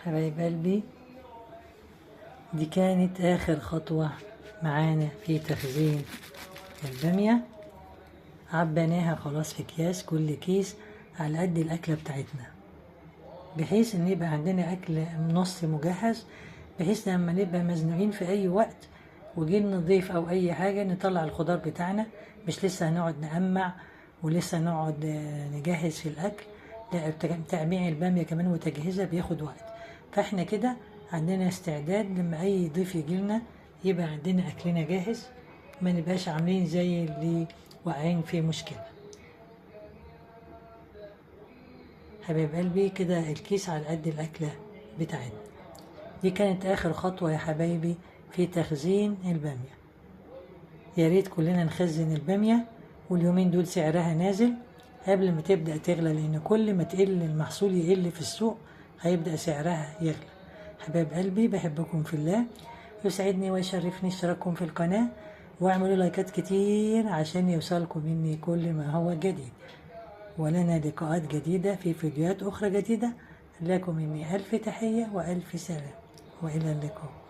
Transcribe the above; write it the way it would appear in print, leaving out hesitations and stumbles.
حبايب قلبي، دي كانت آخر خطوة معانا في تخزين البامية. عبيناها خلاص في أكياس، كل كيس على قد الأكلة بتاعتنا، بحيث إن يبقى عندنا أكل نص مجهز، بحيث لما نبقى مزنوقين في أي وقت وجينا نضيف أو أي حاجة نطلع الخضار بتاعنا، مش لسه هنقعد نقمع ولسه نقعد نجهز في الأكل. لا، تعميع البامية كمان وتجهيزها بياخد وقت، فاحنا كده عندنا استعداد لما أي ضيف يجيلنا يبقى عندنا أكلنا جاهز، ما نبقاش عاملين زي اللي واقعين في مشكلة. حبايب قلبي، كده الكيس على قد الأكلة بتاعتنا. دي كانت آخر خطوة يا حبايبي في تخزين البامية. يا ريت كلنا نخزن البامية، واليومين دول سعرها نازل قبل ما تبدأ تغلى، لأن كل ما تقل المحصول يقل في السوق هيبدأ سعرها يغلى. حبايب قلبي، بحبكم في الله، يسعدني ويشرفني اشتراككم في القناة، واعملوا لايكات كتير عشان يوصلكم مني كل ما هو جديد. ولنا لقاءات جديدة في فيديوهات أخرى جديدة. لكم مني ألف تحية وألف سلام، وإلى اللقاء.